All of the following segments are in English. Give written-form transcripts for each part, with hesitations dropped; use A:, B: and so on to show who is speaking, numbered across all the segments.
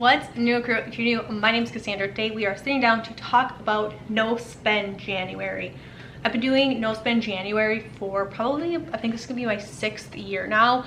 A: What's new, crew? If you're new, my name is Cassandra. Today we are sitting down to talk about No Spend January. I've been doing No Spend January for probably, I think this is gonna be my 6th year now.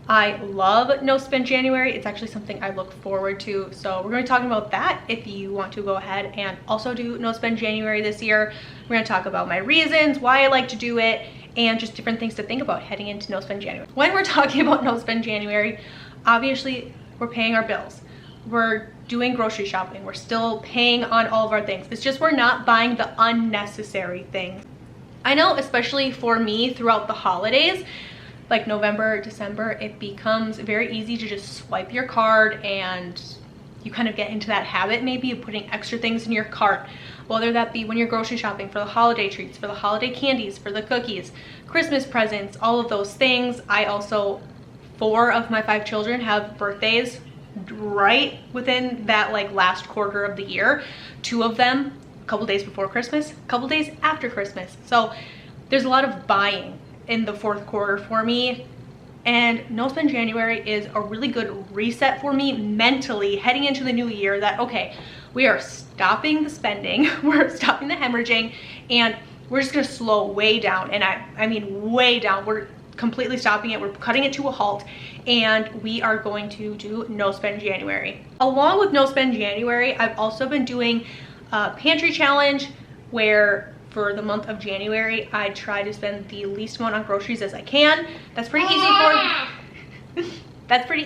A: I love No Spend January. It's actually something I look forward to. So we're gonna be talking about that if you want to go ahead and also do No Spend January this year. We're gonna talk about my reasons, why I like to do it, and just different things to think about heading into No Spend January. When we're talking about No Spend January, obviously we're paying our bills. We're doing grocery shopping. We're still paying on all of our things. It's just we're not buying the unnecessary things. I know, especially for me throughout the holidays, like November, December, it becomes very easy to just swipe your card and you kind of get into that habit maybe of putting extra things in your cart, whether that be when you're grocery shopping for the holiday treats, for the holiday candies, for the cookies, Christmas presents, all of those things. I also, 4 of my 5 children have birthdays right within that like last quarter of the year. 2 of them a couple days before Christmas, a couple days after Christmas. So there's a lot of buying in the 4th quarter for me, and No Spend January is a really good reset for me mentally heading into the new year that, okay, we are stopping the spending, we're stopping the hemorrhaging, and we're just gonna slow way down. And I mean way down. We're completely stopping it. We're cutting it to a halt, and we are going to do No Spend January. Along with No Spend January, I've also been doing a Pantry challenge where for the month of January, I try to spend the least amount on groceries as I can. That's pretty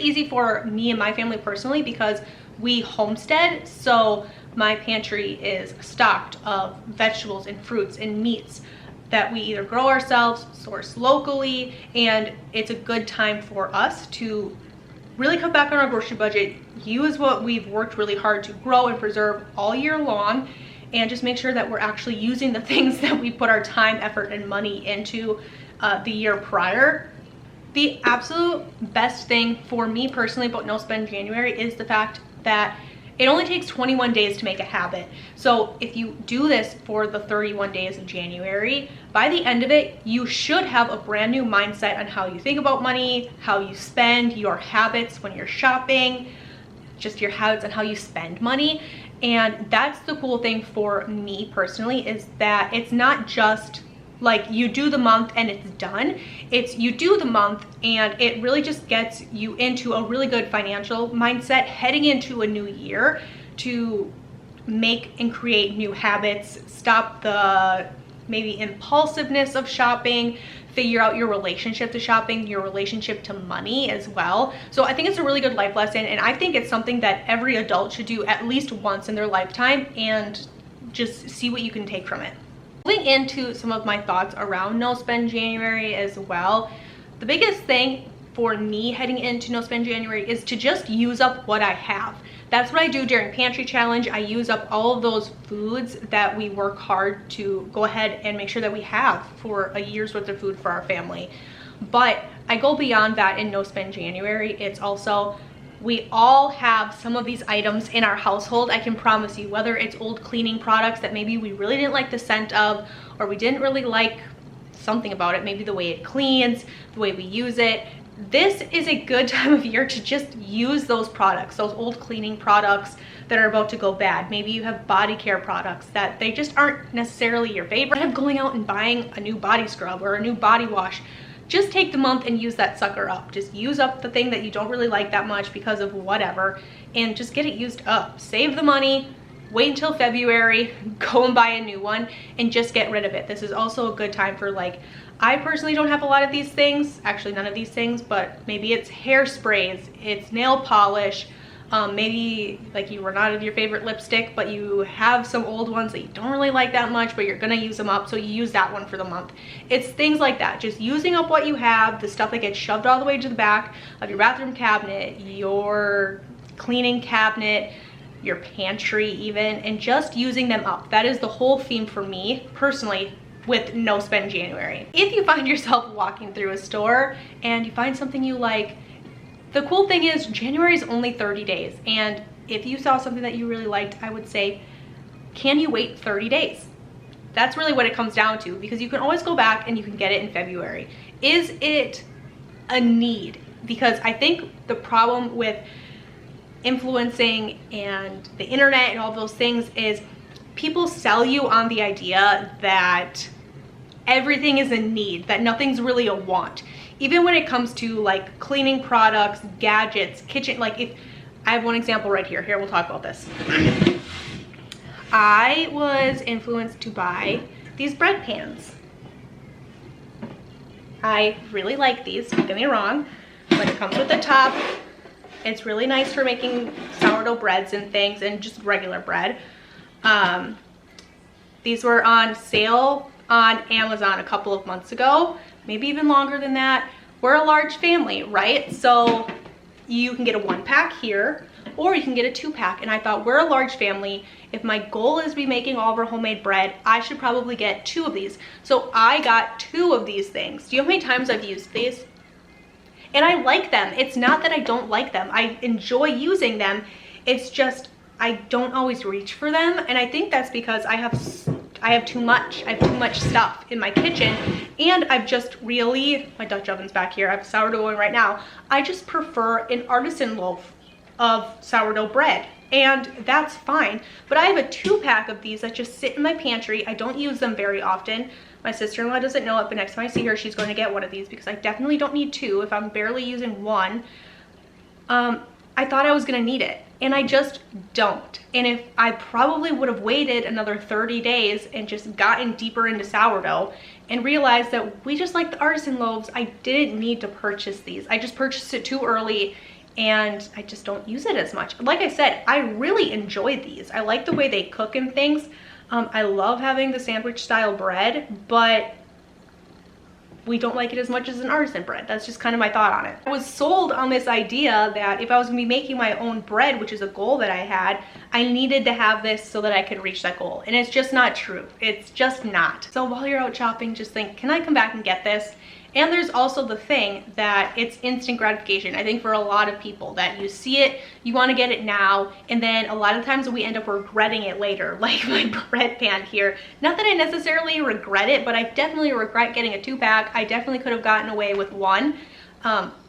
A: easy for me and my family personally because we homestead, so my pantry is stocked of vegetables and fruits and meats that we either grow ourselves, source locally, and it's a good time for us to really cut back on our grocery budget, use what we've worked really hard to grow and preserve all year long, and just make sure that we're actually using the things that we put our time, effort, and money into the year prior. The absolute best thing for me personally about No Spend January is the fact that it only takes 21 days to make a habit. So if you do this for the 31 days of January, by the end of it, you should have a brand new mindset on how you think about money, how you spend, your habits when you're shopping, just your habits on how you spend money. And that's the cool thing for me personally, is that it's not just like you do the month and it's done. It's you do the month and it really just gets you into a really good financial mindset heading into a new year to make and create new habits, stop the maybe impulsiveness of shopping, figure out your relationship to shopping, your relationship to money as well. So I think it's a really good life lesson, and I think it's something that every adult should do at least once in their lifetime and just see what you can take from it. Moving into some of my thoughts around No Spend January as well, the biggest thing for me heading into No Spend January is to just use up what I have. That's what I do during Pantry Challenge. I use up all of those foods that we work hard to go ahead and make sure that we have for a year's worth of food for our family. But I go beyond that in No Spend January. It's also, we all have some of these items in our household, I can promise you, whether it's old cleaning products that maybe we really didn't like the scent of, or we didn't really like something about it, maybe the way it cleans, the way we use it. This is a good time of year to just use those products, those old cleaning products that are about to go bad. Maybe you have body care products that they just aren't necessarily your favorite. Instead of going out and buying a new body scrub or a new body wash, just take the month and use that sucker up. Just use up the thing that you don't really like that much because of whatever, and just get it used up. Save the money, wait until February, go and buy a new one, and just get rid of it. This is also a good time for, like, I personally don't have a lot of these things, actually none of these things, but maybe it's hairsprays, it's nail polish, maybe like you run out of your favorite lipstick, but you have some old ones that you don't really like that much, but you're gonna use them up, so you use that one for the month. It's things like that, just using up what you have, the stuff that gets shoved all the way to the back of your bathroom cabinet, your cleaning cabinet, your pantry even, and just using them up. That is the whole theme for me personally with No Spend January. If you find yourself walking through a store and you find something you like, the cool thing is January is only 30 days. And if you saw something that you really liked, I would say, can you wait 30 days? That's really what it comes down to, because you can always go back and you can get it in February. Is it a need? Because I think the problem with influencing and the internet and all those things is people sell you on the idea that everything is a need, that nothing's really a want. Even when it comes to like cleaning products, gadgets, kitchen, like if I have one example right here. Here, we'll talk about this. I was influenced to buy these bread pans. I really like these, don't get me wrong, but it comes with a top. It's really nice for making sourdough breads and things and just regular bread. These were on sale on Amazon a couple of months ago, maybe even longer than that. We're a large family, right? So you can get a 1-pack here, or you can get a 2-pack. And I thought, we're a large family. If my goal is to be making all of our homemade bread, I should probably get 2 of these. So I got 2 of these things. Do you know how many times I've used these? And I like them. It's not that I don't like them. I enjoy using them. It's just, I don't always reach for them. And I think that's because I have too much. I have too much stuff in my kitchen, and I've just really, my Dutch oven's back here, I have sourdough going right now. I just prefer an artisan loaf of sourdough bread, and that's fine. But I have a 2-pack of these that just sit in my pantry. I don't use them very often. My sister-in-law doesn't know it, but next time I see her, she's going to get one of these because I definitely don't need 2 if I'm barely using 1. I thought I was gonna need it, and I just don't. And if I probably would have waited another 30 days and just gotten deeper into sourdough and realized that we just like the artisan loaves, I didn't need to purchase these. I just purchased it too early, and I just don't use it as much. Like I said, I really enjoy these. I like the way they cook and things. I love having the sandwich style bread, but we don't like it as much as an artisan bread. That's just kind of my thought on it. I was sold on this idea that if I was gonna be making my own bread, which is a goal that I had, I needed to have this so that I could reach that goal. And it's just not true. It's just not. So while you're out shopping, just think, can I come back and get this? And there's also the thing that it's instant gratification. I think for a lot of people that you see it, you want to get it now, and then a lot of times we end up regretting it later, like my bread pan here. Not that I necessarily regret it, but I definitely regret getting a 2-pack. I definitely could have gotten away with 1.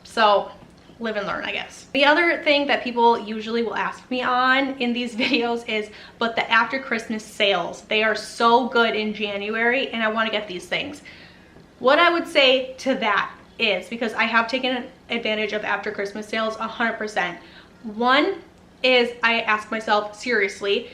A: So live and learn, I guess. The other thing that people usually will ask me on in these videos is, but the after Christmas sales, they are so good in January, and I want to get these things. What I would say to that is, because I have taken advantage of after Christmas sales 100%. One is I ask myself, seriously,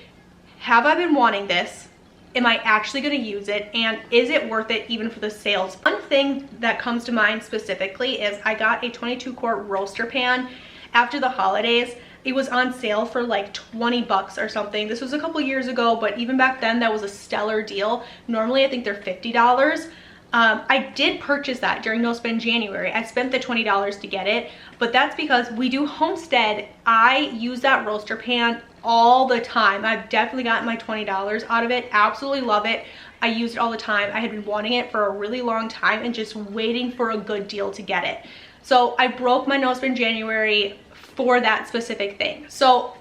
A: have I been wanting this? Am I actually going to use it? And is it worth it even for the sales? One thing that comes to mind specifically is I got a 22-quart roaster pan after the holidays. It was on sale for like 20 bucks or something. This was a couple years ago, but even back then that was a stellar deal. Normally I think they're $50. I did purchase that during No Spend January. I spent the $20 to get it, but that's because we do Homestead. I use that roaster pan all the time. I've definitely gotten my $20 out of it. Absolutely love it. I use it all the time. I had been wanting it for a really long time and just waiting for a good deal to get it. So I broke my No Spend January for that specific thing. So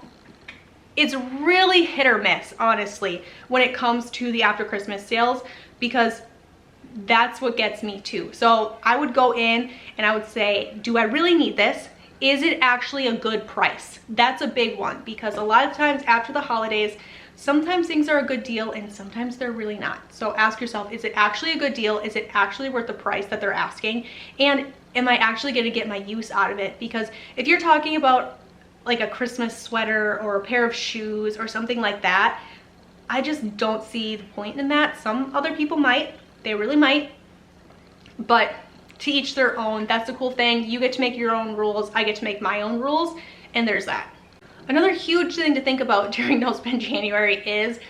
A: it's really hit or miss, honestly, when it comes to the after Christmas sales, because that's what gets me too. So I would go in and I would say, do I really need this? Is it actually a good price? That's a big one, because a lot of times after the holidays, sometimes things are a good deal and sometimes they're really not. So ask yourself, is it actually a good deal? Is it actually worth the price that they're asking? And am I actually going to get my use out of it? Because if you're talking about like a Christmas sweater or a pair of shoes or something like that, I just don't see the point in that. Some other people might. They really might, but to each their own. That's the cool thing. You get to make your own rules. I get to make my own rules, and there's that. Another huge thing to think about during No Spend January is,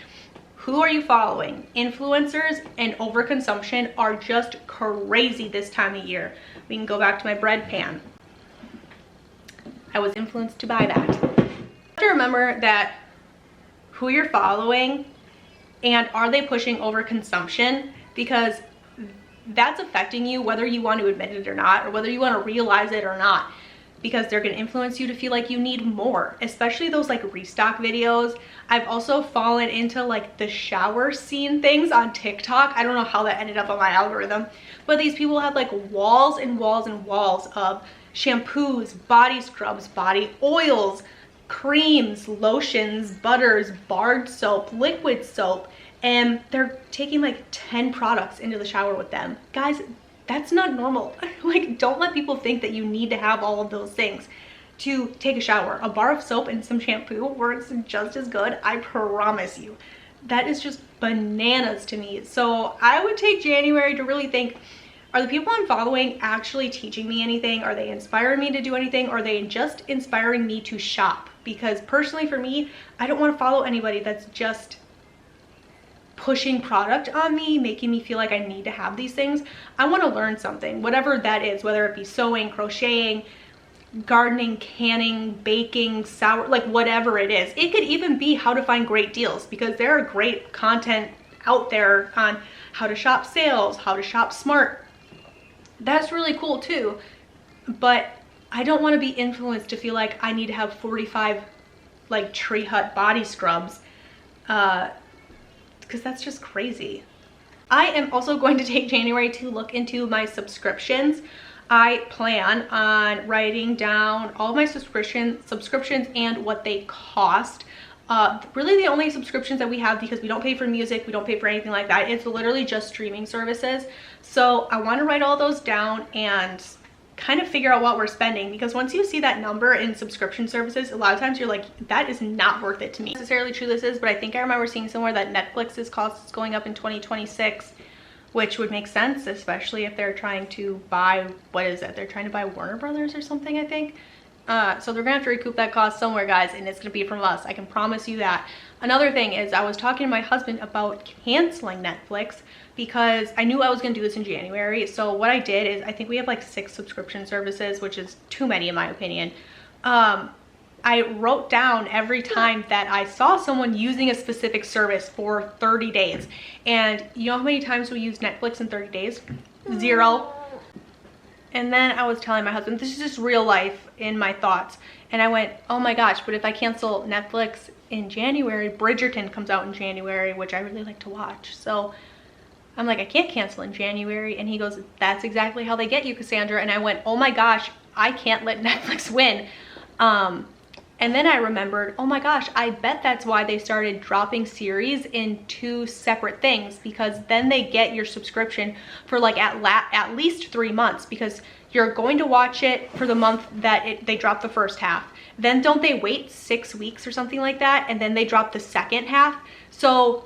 A: who are you following? Influencers and overconsumption are just crazy this time of year. We can go back to my bread pan. I was influenced to buy that. You have to remember that who you're following, and are they pushing overconsumption? Because that's affecting you whether you want to admit it or not, or whether you want to realize it or not, because they're going to influence you to feel like you need more, especially those like restock videos. I've also fallen into like the shower scene things on TikTok. I don't know how that ended up on my algorithm, but these people have like walls and walls and walls of shampoos, body scrubs, body oils, creams, lotions, butters, barred soap, liquid soap, and they're taking like 10 products into the shower with them. Guys, that's not normal. Like, don't let people think that you need to have all of those things to take a shower. A bar of soap and some shampoo works just as good, I promise you. That is just bananas to me. So I would take January to really think, are the people I'm following actually teaching me anything? Are they inspiring me to do anything? Or are they just inspiring me to shop? Because personally for me, I don't want to follow anybody that's just pushing product on me, making me feel like I need to have these things. I want to learn something, whatever that is, whether it be sewing, crocheting, gardening, canning, baking, sour, like whatever it is. It could even be how to find great deals, because there are great content out there on how to shop sales, how to shop smart. That's really cool too. But I don't want to be influenced to feel like I need to have 45 like Tree Hut body scrubs, because that's just crazy. I am also going to take January to look into my subscriptions. I plan on writing down all my subscriptions and what they cost. Really the only subscriptions that we have, because we don't pay for music, we don't pay for anything like that, it's literally just streaming services. So I want to write all those down and kind of figure out what we're spending, because once you see that number in subscription services, a lot of times you're like, that is not worth it to me. Not necessarily true this is, but I think I remember seeing somewhere that Netflix's cost is going up in 2026, which would make sense, especially if they're trying to buy, what is it? They're trying to buy Warner Brothers or something, I think. So they're gonna have to recoup that cost somewhere, guys, and it's gonna be from us. I can promise you that. Another thing is, I was talking to my husband about canceling Netflix because I knew I was gonna do this in January. So what I did is, I think we have like 6 subscription services, which is too many in my opinion. I wrote down every time that I saw someone using a specific service for 30 days. And you know how many times we use Netflix in 30 days? 0. And then I was telling my husband, this is just real life in my thoughts. And I went, oh my gosh, but if I cancel Netflix in January, Bridgerton comes out in January, which I really like to watch. So I'm like, I can't cancel in January. And he goes, that's exactly how they get you, Cassandra. And I went, oh my gosh, I can't let Netflix win. And then I remembered, oh my gosh, I bet that's why they started dropping series in 2 separate things, because then they get your subscription for like at least 3 months, because you're going to watch it for the month that they drop the first half. Then don't they wait 6 weeks or something like that, and then they drop the second half? So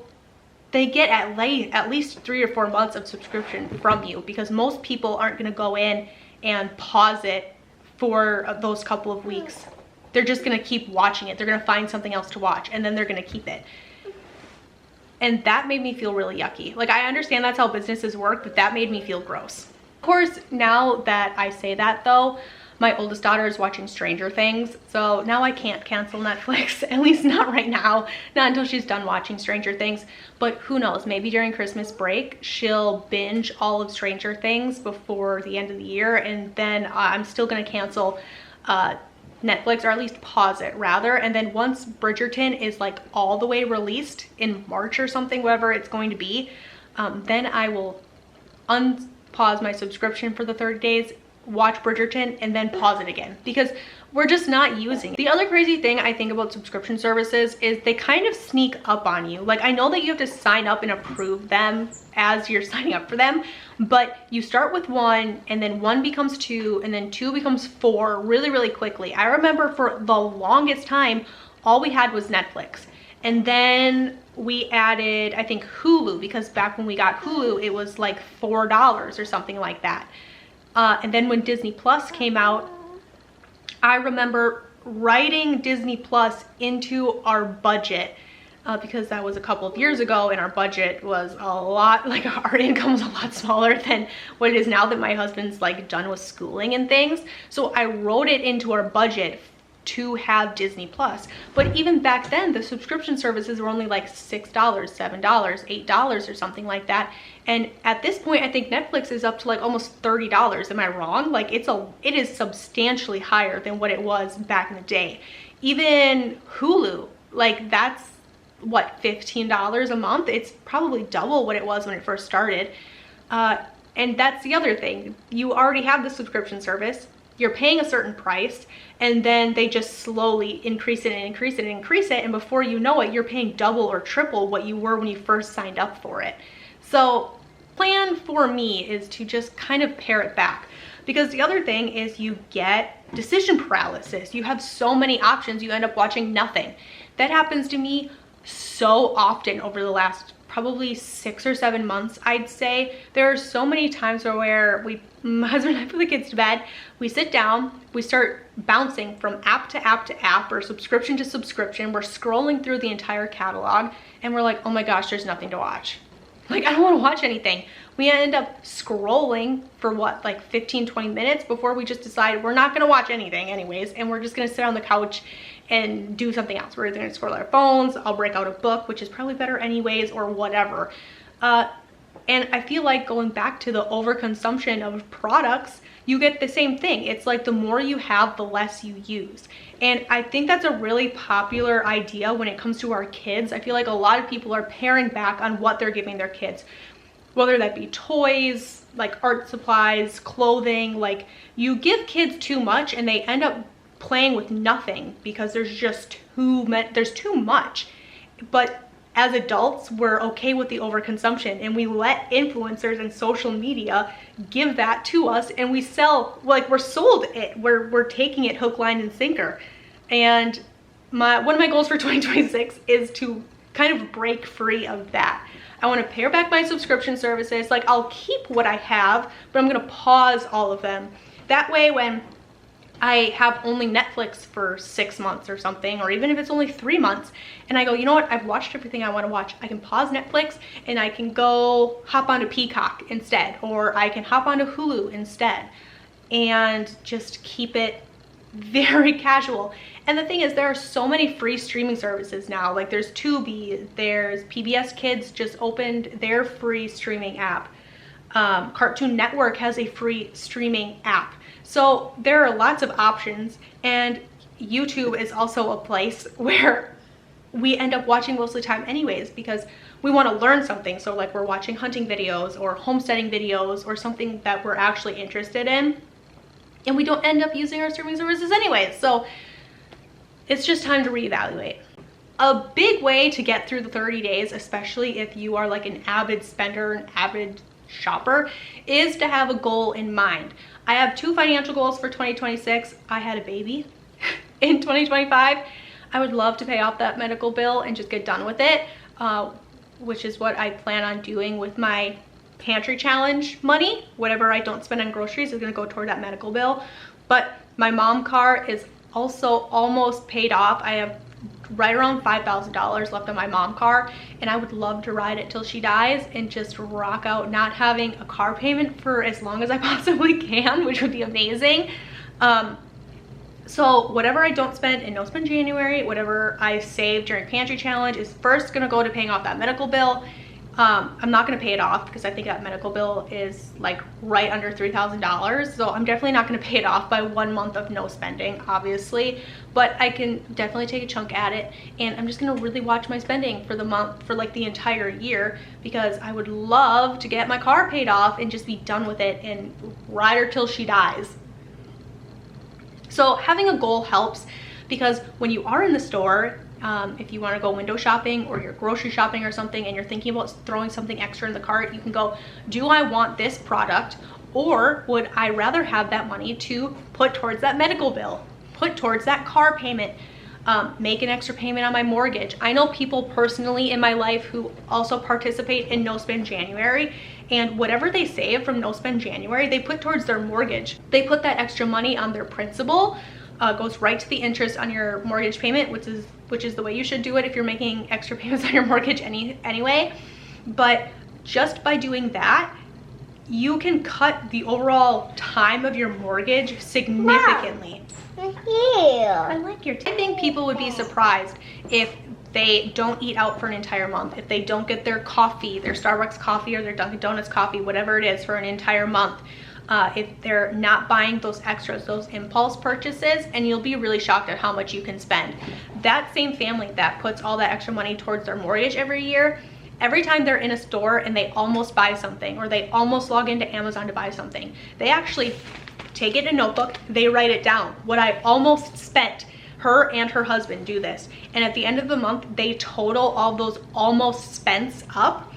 A: they get at least 3 or 4 months of subscription from you, because most people aren't gonna go in and pause it for those couple of weeks. They're just gonna keep watching it. They're gonna find something else to watch, and then they're gonna keep it. And that made me feel really yucky. Like, I understand that's how businesses work, but that made me feel gross. Of course, now that I say that though, my oldest daughter is watching Stranger Things, so now I can't cancel Netflix, at least not right now, not until she's done watching Stranger Things. But who knows, maybe during Christmas break, she'll binge all of Stranger Things before the end of the year, and then I'm still gonna cancel Netflix, or at least pause it rather. And then once Bridgerton is like all the way released in March or something, whatever it's going to be, then I will unpause my subscription for the 30 days, watch Bridgerton, and then pause it again, because we're just not using it. The other crazy thing I think about subscription services is they kind of sneak up on you. Like, I know that you have to sign up and approve them as you're signing up for them, but you start with 1, and then 1 becomes 2, and then 2 becomes 4 really, really quickly. I remember for the longest time, all we had was Netflix. And then we added, I think, Hulu, because back when we got Hulu, it was like $4 or something like that. And then when Disney Plus came out, I remember writing Disney Plus into our budget, because that was a couple of years ago, and our budget was a lot, like our income was a lot smaller than what it is now that my husband's like done with schooling and things. So I wrote it into our budget to have Disney Plus. But even back then, the subscription services were only like $6, $7, $8 or something like that. And at this point, I think Netflix is up to like almost $30. Am I wrong? Like, it is substantially higher than what it was back in the day. Even Hulu, like, that's what, $15 a month? It's probably double what it was when it first started. And that's the other thing. You already have the subscription service. you're paying a certain price and then they just slowly increase it and increase it and increase it, and before you know it, you're paying double or triple what you were when you first signed up for it. So plan for me is to just kind of pare it back, because the other thing is you get decision paralysis. You have so many options, you end up watching nothing. That happens to me so often over the last probably 6 or 7 months, I'd say. There are so many times where my husband and I put the kids to bed, we sit down, we start bouncing from app to app to app or subscription to subscription. We're scrolling through the entire catalog and we're like, oh my gosh, there's nothing to watch. Like, I don't want to watch anything. We end up scrolling for what, like 15-20 minutes before we just decide we're not going to watch anything anyways, and we're just going to sit on the couch and do something else. We're going to scroll our phones, I'll break out a book, which is probably better anyways, or whatever. And I feel like going back to the overconsumption of products, you get the same thing. It's like the more you have, the less you use. And I think that's a really popular idea when it comes to our kids. I feel like a lot of people are paring back on what they're giving their kids, whether that be toys, like art supplies, clothing. Like, you give kids too much and they end up playing with nothing because there's just there's too much. But as adults, we're okay with the overconsumption and we let influencers and social media give that to us, and we sell, like, we're sold it. We're taking it hook, line, and sinker. And one of my goals for 2026 is to kind of break free of that. I want to pare back my subscription services. Like, I'll keep what I have, but I'm going to pause all of them. That way, when I have only Netflix for 6 months or something, or even if it's only 3 months, and I go, you know what, I've watched everything I want to watch, I can pause Netflix and I can go hop onto Peacock instead, or I can hop onto Hulu instead, and just keep it very casual. And the thing is, there are so many free streaming services now. Like, there's Tubi, there's PBS Kids just opened their free streaming app. Cartoon Network has a free streaming app. So there are lots of options, and YouTube is also a place where we end up watching most of the time anyways, because we want to learn something. So like, we're watching hunting videos or homesteading videos or something that we're actually interested in, and we don't end up using our streaming services anyways. So it's just time to reevaluate. A big way to get through the 30 days, especially if you are like an avid spender, an avid shopper, is to have a goal in mind. I have 2 financial goals for 2026. I had a baby in 2025. I would love to pay off that medical bill and just get done with it, which is what I plan on doing with my Pantry challenge money. Whatever I don't spend on groceries is going to go toward that medical bill. But my mom car is also almost paid off. I have right around $5,000 left on my mom car, and I would love to ride it till she dies and just rock out not having a car payment for as long as I possibly can, which would be amazing. So whatever I don't spend in No Spend January, whatever I save during Pantry challenge is first gonna go to paying off that medical bill. I'm not gonna pay it off because I think that medical bill is like right under $3,000. So I'm definitely not gonna pay it off by 1 month of no spending, obviously, but I can definitely take a chunk at it. And I'm just gonna really watch my spending for the month, for like the entire year, because I would love to get my car paid off and just be done with it and ride her till she dies. So having a goal helps, because when you are in the store, if you want to go window shopping or you're grocery shopping or something and you're thinking about throwing something extra in the cart, you can go, do I want this product, or would I rather have that money to put towards that medical bill, put towards that car payment, make an extra payment on my mortgage. I know people personally in my life who also participate in No Spend January, and whatever they save from No Spend January, they put towards their mortgage. They put that extra money on their principal, goes right to the interest on your mortgage payment, which is the way you should do it if you're making extra payments on your mortgage anyway. But just by doing that, you can cut the overall time of your mortgage significantly. I like your I think people would be surprised if they don't eat out for an entire month, if they don't get their coffee, their Starbucks coffee or their Dunkin' Donuts coffee, whatever it is, for an entire month. If they're not buying those extras, those impulse purchases, and you'll be really shocked at how much you can spend. That same family that puts all that extra money towards their mortgage every year, every time they're in a store and they almost buy something, or they almost log into Amazon to buy something, they actually take it in a notebook, they write it down. What I almost spent, her and her husband do this. And at the end of the month, they total all those almost spents up.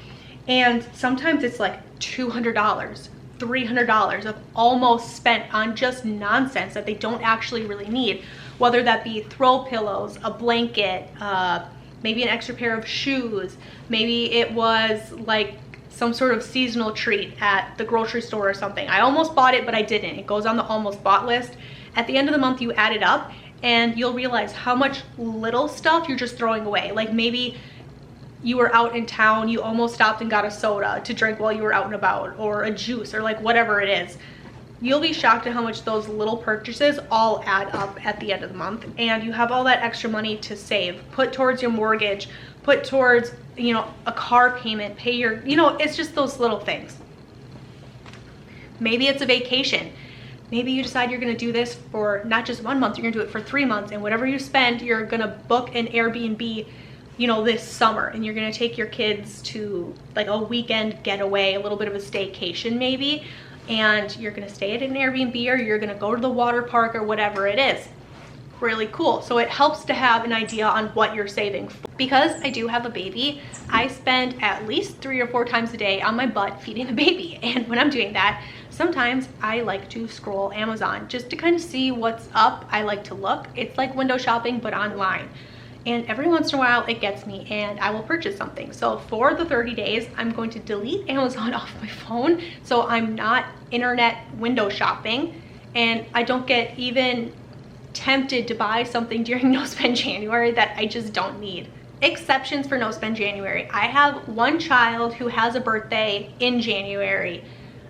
A: And sometimes it's like $200, $300 of almost spent on just nonsense that they don't actually really need. Whether that be throw pillows, a blanket, maybe an extra pair of shoes. Maybe it was like some sort of seasonal treat at the grocery store or something. I almost bought it, but I didn't. It goes on the almost bought list. At the end of the month, you add it up and you'll realize how much little stuff you're just throwing away. Like maybe you were out in town, you almost stopped and got a soda to drink while you were out and about, or a juice, or like whatever it is. You'll be shocked at how much those little purchases all add up at the end of the month, and you have all that extra money to save, put towards your mortgage, put towards, you know, a car payment, pay your, you know, it's just those little things. Maybe it's a vacation. Maybe you decide you're gonna do this for not just 1 month, you're gonna do it for 3 months, and whatever you spend, you're gonna book an Airbnb, you know, this summer, and you're gonna take your kids to like a weekend getaway, a little bit of a staycation maybe, and you're gonna stay at an Airbnb, or you're gonna go to the water park, or whatever it is. Really cool. So it helps to have an idea on what you're saving for. Because I do have a baby, I spend at least 3 or 4 times a day on my butt feeding the baby. And when I'm doing that, sometimes I like to scroll Amazon just to kind of see what's up. I like to look. It's like window shopping, but online. And every once in a while it gets me and I will purchase something. So for the 30 days, I'm going to delete Amazon off my phone so I'm not internet window shopping, and I don't get even tempted to buy something during No Spend January that I just don't need. Exceptions for No Spend January. I have one child who has a birthday in January.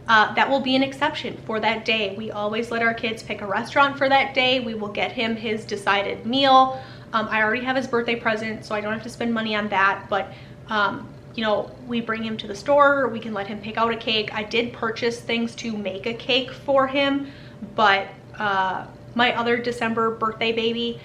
A: That will be an exception for that day. We always let our kids pick a restaurant for that day. We will get him his decided meal. I already have his birthday present, so I don't have to spend money on that, but you know, we bring him to the store, we can let him pick out a cake. I did purchase things to make a cake for him, but my other December birthday baby,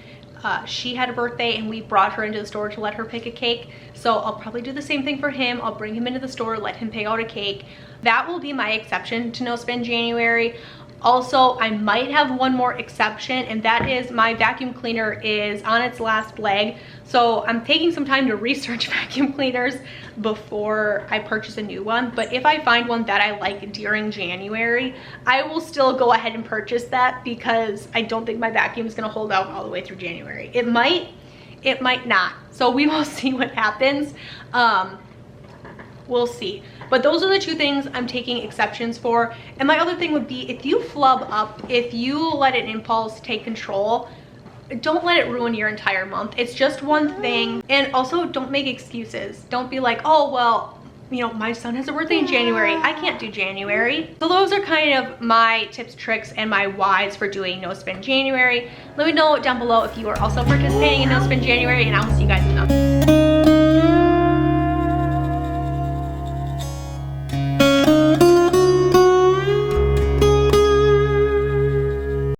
A: she had a birthday and we brought her into the store to let her pick a cake. So I'll probably do the same thing for him. I'll bring him into the store, let him pick out a cake. That will be my exception to No Spend January. Also, I might have one more exception, and that is my vacuum cleaner is on its last leg. So I'm taking some time to research vacuum cleaners before I purchase a new one. But if I find one that I like during January, I will still go ahead and purchase that, because I don't think my vacuum is gonna hold out all the way through January. It might not. So we will see what happens. We'll see. But those are the 2 things I'm taking exceptions for. And my other thing would be, if you flub up, if you let an impulse take control, don't let it ruin your entire month. It's just one thing. And also, don't make excuses. Don't be like, oh, well, you know, my son has a birthday in January, I can't do January. So those are kind of my tips, tricks, and my whys for doing No Spend January. Let me know down below if you are also participating in No Spend January, and I will see you guys in the